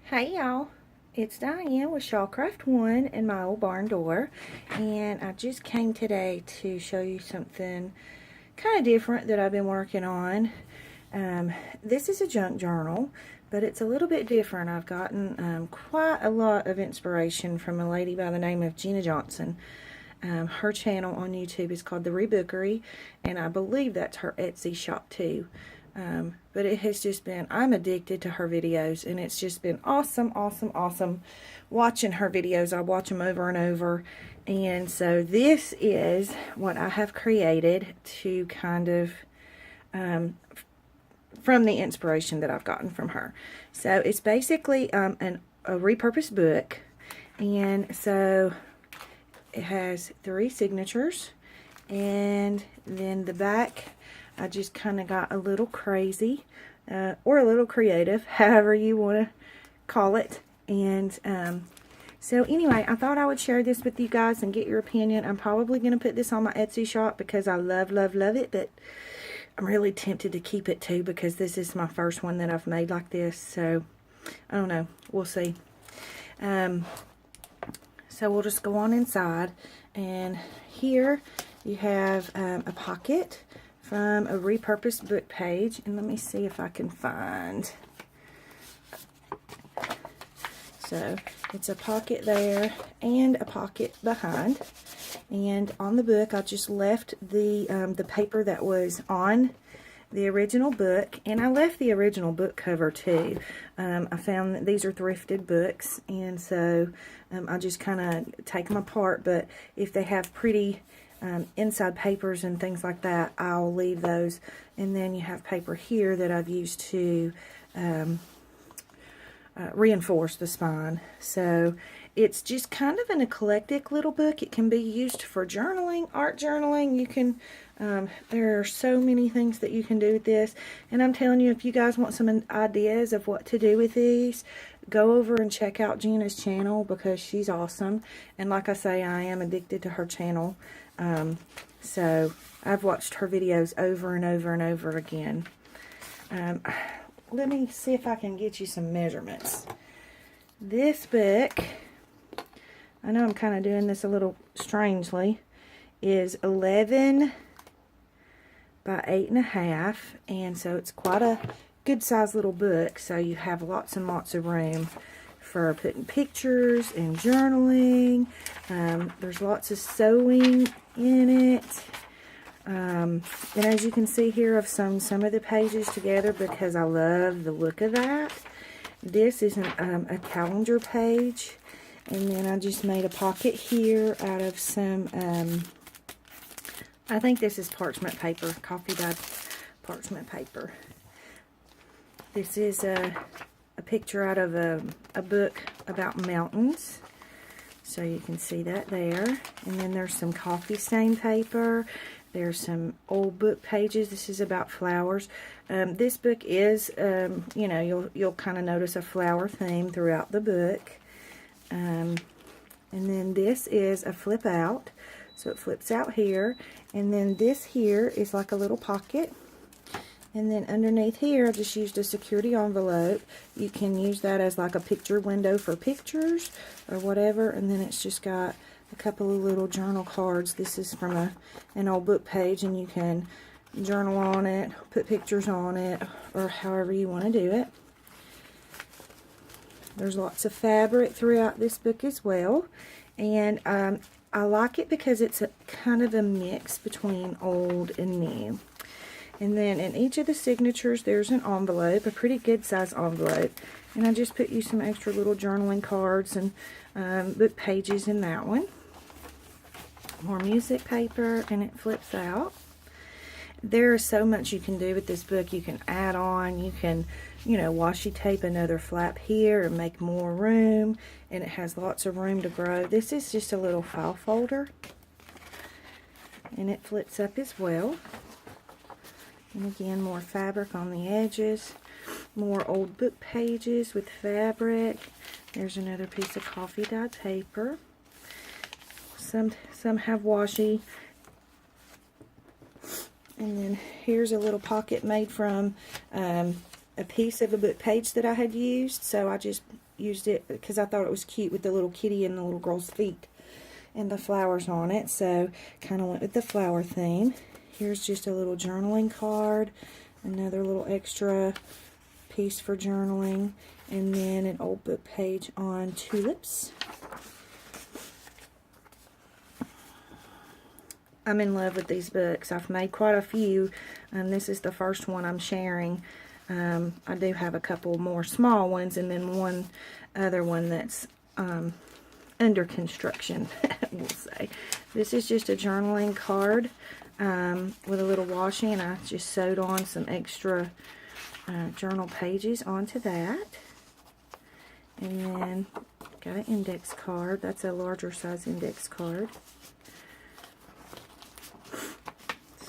Hey y'all, it's Diane with Shawcraft One and my old barn door, and I just came today to show you something kind of different that I've been working on. This is a junk journal, but it's a little bit different. I've gotten quite a lot of inspiration from a lady by the name of Gina Johnson. Her channel on YouTube is called The Rebookery, and I believe that's her Etsy shop too. But it has just been, I'm addicted to her videos, and it's just been awesome watching her videos. I watch them over and over, and so this is what I have created to kind of from the inspiration that I've gotten from her. So it's basically a repurposed book, and so it has 3 signatures, and then the back I just kind of got a little crazy or a little creative, however you want to call it. And so anyway, I thought I would share this with you guys and get your opinion. I'm probably going to put this on my Etsy shop because I love it, but I'm really tempted to keep it too because this is my first one that I've made like this. So I don't know, we'll see. So we'll just go on inside, and here you have a pocket from a repurposed book page, and let me see if I can find. So it's a pocket there and a pocket behind, and on the book I just left the paper that was on the original book, and I left the original book cover too. I found that these are thrifted books, and so I just kind of take them apart, but if they have pretty inside papers and things like that, I'll leave those. And then you have paper here that I've used to reinforce the spine. So it's just kind of an eclectic little book. It can be used for journaling, art journaling. You can there are so many things that you can do with this, and I'm telling you, if you guys want some ideas of what to do with these, go over and check out Gina's channel because she's awesome. And like I say, I am addicted to her channel. So I've watched her videos over and over and over again. Let me see if I can get you some measurements. This book, I know I'm kind of doing this a little strangely, is 11 by 8.5, and so it's quite a good sized little book. So you have lots and lots of room for putting pictures and journaling. There's lots of sewing in it. And as you can see here, I've sewn some of the pages together because I love the look of that. This is a calendar page, and then I just made a pocket here out of some, I think this is parchment paper, coffee dyed parchment paper. This is a picture out of a book about mountains, so you can see that there. And then there's some coffee stain paper. There's some old book pages. This is about flowers. This book is, you know, you'll kind of notice a flower theme throughout the book. And then this is a flip out, so it flips out here. And then this here is like a little pocket. And then underneath here, I just used a security envelope. You can use that as like a picture window for pictures or whatever. And then it's just got a couple of little journal cards. This is from an old book page, and you can journal on it, put pictures on it, or however you want to do it. There's lots of fabric throughout this book as well. And I like it because it's a kind of a mix between old and new. And then in each of the signatures, there's an envelope, a pretty good size envelope. And I just put you some extra little journaling cards and book pages in that one. More music paper, and it flips out. There is so much you can do with this book. You can add on, you can, you know, washi tape another flap here and make more room. And it has lots of room to grow. This is just a little file folder. And it flips up as well. And again, more fabric on the edges, more old book pages with fabric. There's another piece of coffee dyed paper. Some have washi. And then here's a little pocket made from a piece of a book page that I had used. So I just used it because I thought it was cute with the little kitty and the little girl's feet and the flowers on it. So kind of went with the flower theme. Here's just a little journaling card, another little extra piece for journaling, and then an old book page on tulips. I'm in love with these books. I've made quite a few. This is the first one I'm sharing. I do have a couple more small ones, and then one other one that's under construction, we'll say. This is just a journaling card with a little washi, and I just sewed on some extra journal pages onto that. And then got an index card. That's a larger size index card.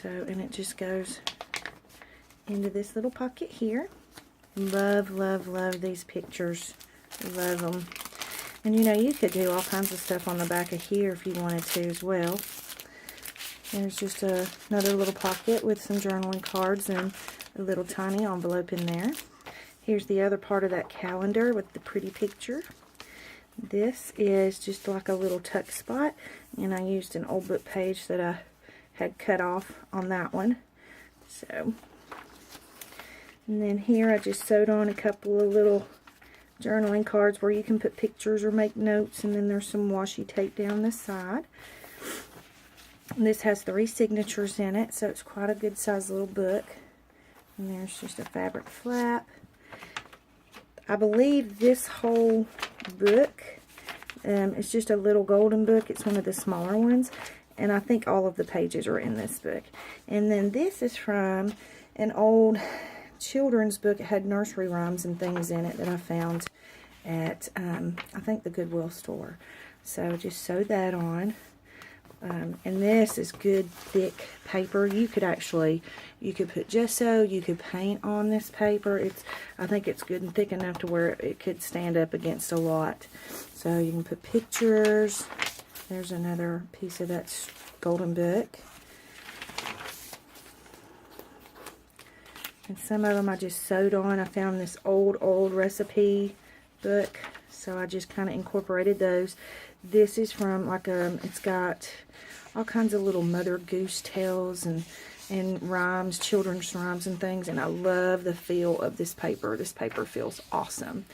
So, and it just goes into this little pocket here. Love, love, love these pictures. Love them. And you know, you could do all kinds of stuff on the back of here if you wanted to as well. There's just another little pocket with some journaling cards and a little tiny envelope in there. Here's the other part of that calendar with the pretty picture. This is just like a little tuck spot, and I used an old book page that I had cut off on that one. So, and then here I just sewed on a couple of little journaling cards where you can put pictures or make notes, and then there's some washi tape down the side. This has 3 signatures in it, so it's quite a good size little book. And there's just a fabric flap. I believe this whole book is just a little golden book. It's one of the smaller ones, and I think all of the pages are in this book. And then this is from an old children's book. It had nursery rhymes and things in it that I found at I think the Goodwill store. So just sewed that on. And this is good thick paper. You could put gesso, you could paint on this paper. I think it's good and thick enough to where it could stand up against a lot. So you can put pictures. There's another piece of that golden book. And some of them I just sewed on. I found this old recipe book, so I just kind of incorporated those. This is from like it's got all kinds of little Mother Goose tales and rhymes, children's rhymes and things, and I love the feel of this paper. This paper feels awesome.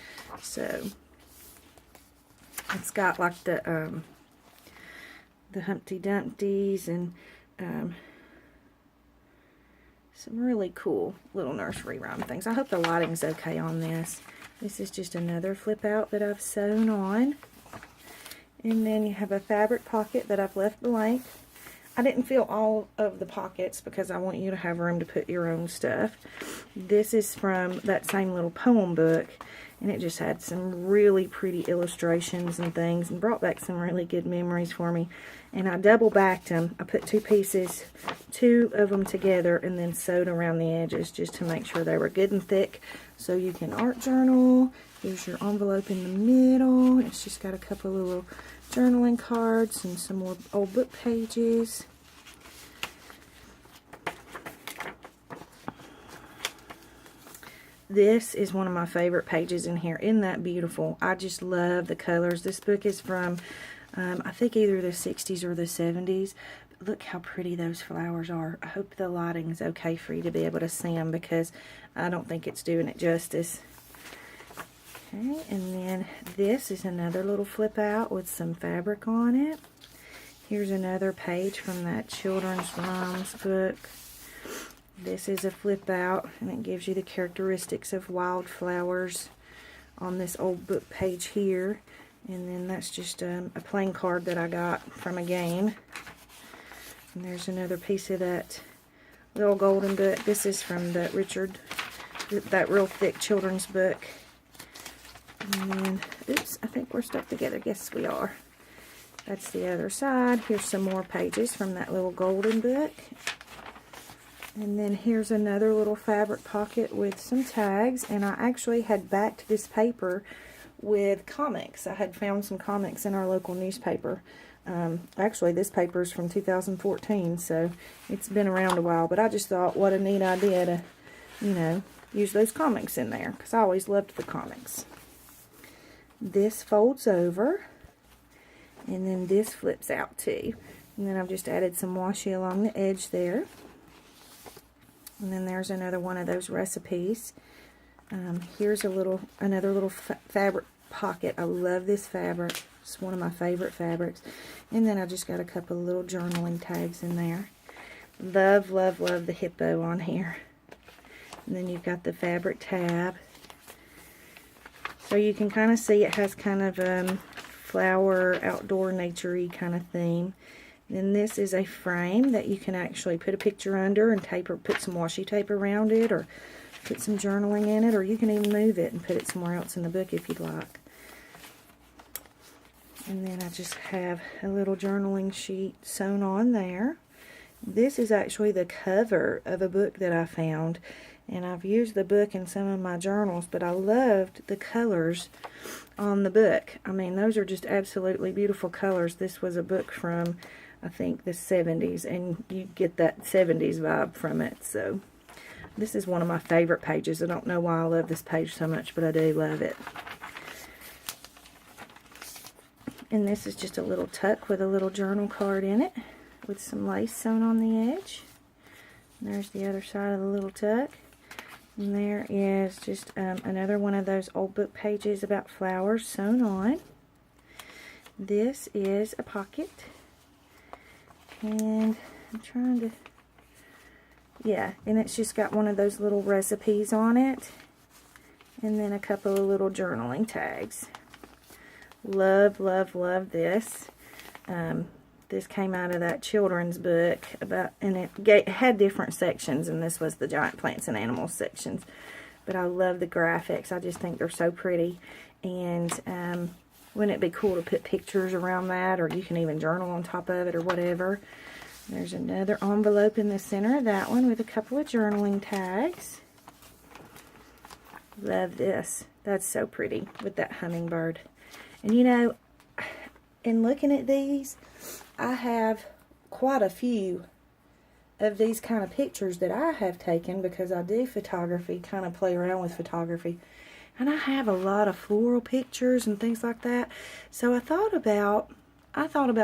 So it's got like the Humpty Dumptys and some really cool little nursery rhyme things. I hope the lighting's okay on this. This is just another flip out that I've sewn on. And then you have a fabric pocket that I've left blank. I didn't fill all of the pockets because I want you to have room to put your own stuff. This is from that same little poem book, and it just had some really pretty illustrations and things and brought back some really good memories for me. And I double backed them. I put 2 of them together, and then sewed around the edges just to make sure they were good and thick so you can art journal. Here's your envelope in the middle. It's just got a couple of little journaling cards and some more old book pages. This is one of my favorite pages in here. Isn't that beautiful? I just love the colors. This book is from, I think either the 60s or the 70s. But look how pretty those flowers are. I hope the lighting is okay for you to be able to see them, because I don't think it's doing it justice. Okay, and then this is another little flip out with some fabric on it. Here's another page from that children's rhymes book. This is a flip out, and it gives you the characteristics of wildflowers on this old book page here. And then that's just a plain card that I got from a game. And there's another piece of that little golden book. This is from that that real thick children's book. And then, oops, I think we're stuck together. Yes, we are. That's the other side. Here's some more pages from that little golden book. And then here's another little fabric pocket with some tags. And I actually had backed this paper with comics. I had found some comics in our local newspaper. Actually, this paper is from 2014, so it's been around a while. But I just thought, what a neat idea to, you know, use those comics in there, because I always loved the comics. This folds over, and then this flips out too. And then I've just added some washi along the edge there. And then there's another one of those recipes. Here's another little fabric pocket. I love this fabric. It's one of my favorite fabrics. And then I just got a couple of little journaling tags in there. Love, love, love the hippo on here. And then you've got the fabric tab. So you can kind of see it has kind of flower, outdoor, nature-y kind of theme. Then this is a frame that you can actually put a picture under and tape or put some washi tape around it, or put some journaling in it, or you can even move it and put it somewhere else in the book if you'd like. And then I just have a little journaling sheet sewn on there. This is actually the cover of a book that I found, and I've used the book in some of my journals, but I loved the colors on the book. I mean, those are just absolutely beautiful colors. This was a book from, I think, the 70s, and you get that 70s vibe from it. So this is one of my favorite pages. I don't know why I love this page so much, but I do love it. And this is just a little tuck with a little journal card in it, with some lace sewn on the edge. And there's the other side of the little tuck. And there is just another one of those old book pages about flowers sewn on. This is a pocket. And I'm trying to... yeah, and it's just got one of those little recipes on it. And then a couple of little journaling tags. Love, love, love this. This came out of that children's book and it had different sections, and this was the giant plants and animals sections. But I love the graphics. I just think they're so pretty. And wouldn't it be cool to put pictures around that, or you can even journal on top of it or whatever. There's another envelope in the center of that one with a couple of journaling tags. Love this. That's so pretty with that hummingbird. And you know, in looking at these, I have quite a few of these kind of pictures that I have taken, because I do photography, kind of play around with photography. And I have a lot of floral pictures and things like that. So I thought about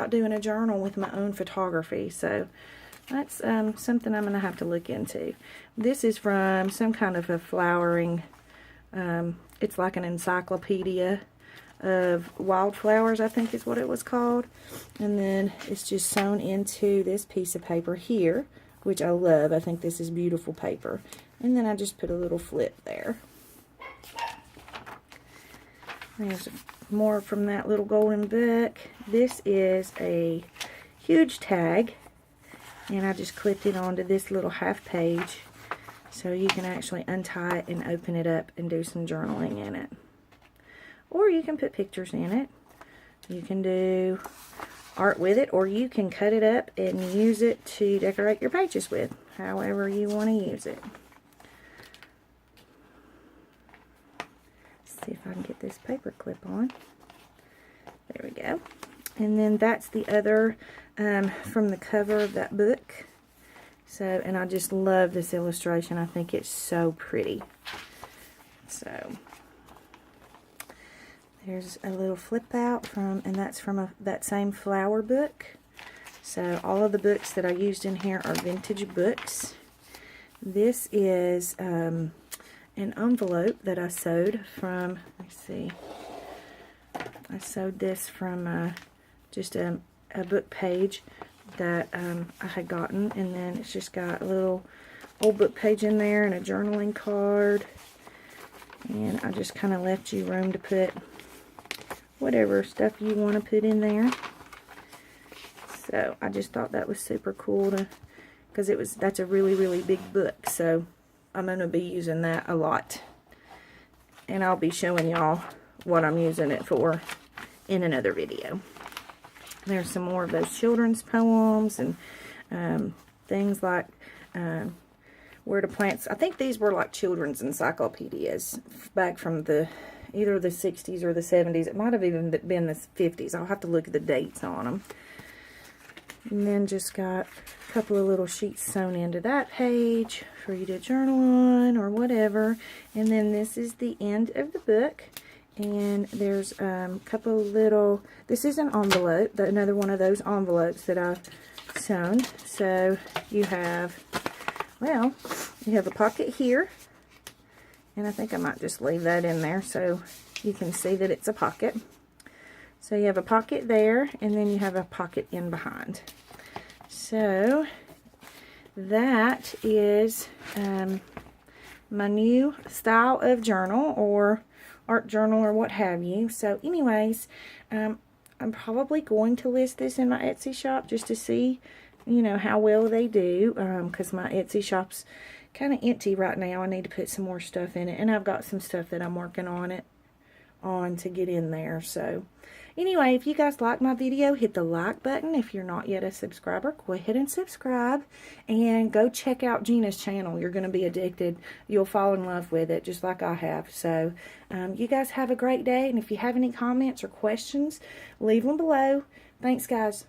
doing a journal with my own photography. So that's something I'm going to have to look into. This is from some kind of a flowering, it's like an encyclopedia of wildflowers, I think is what it was called. And then it's just sewn into this piece of paper here, which I love. I think this is beautiful paper. And then I just put a little flip there. There's more from that little golden book. This is a huge tag, and I just clipped it onto this little half page, so you can actually untie it and open it up and do some journaling in it. Or you can put pictures in it. You can do art with it, or you can cut it up and use it to decorate your pages with, however you want to use it. Let's see if I can get this paper clip on. There we go. And then that's the other from the cover of that book. So, and I just love this illustration. I think it's so pretty. So there's a little flip out from, and that's from that same flower book. So all of the books that I used in here are vintage books. This is an envelope that I sewed from, let's see, I sewed this from just a book page that I had gotten, and then it's just got a little old book page in there and a journaling card, and I just kind of left you room to put whatever stuff you want to put in there. So I just thought that was super cool because that's a really, really big book, so I'm going to be using that a lot, and I'll be showing y'all what I'm using it for in another video. There's some more of those children's poems and things like where to plant. I think these were like children's encyclopedias back from either the 60s or the 70s. It might have even been the 50s. I'll have to look at the dates on them. And then just got a couple of little sheets sewn into that page for you to journal on or whatever. And then this is the end of the book. And there's a couple little, this is an envelope, another one of those envelopes that I've sewn. So you have, well, you have a pocket here. And I think I might just leave that in there so you can see that it's a pocket. So you have a pocket there, and then you have a pocket in behind. So that is my new style of journal or art journal or what have you. So anyways, I'm probably going to list this in my Etsy shop just to see, you know, how well they do, because my Etsy shop's kind of empty right now. I need to put some more stuff in it, and I've got some stuff that I'm working on to get in there. So anyway, if you guys like my video, hit the like button. If you're not yet a subscriber, go ahead and subscribe, and go check out Gina's channel. You're going to be addicted. You'll fall in love with it just like I have. So you guys have a great day, and if you have any comments or questions, leave them below. Thanks, guys.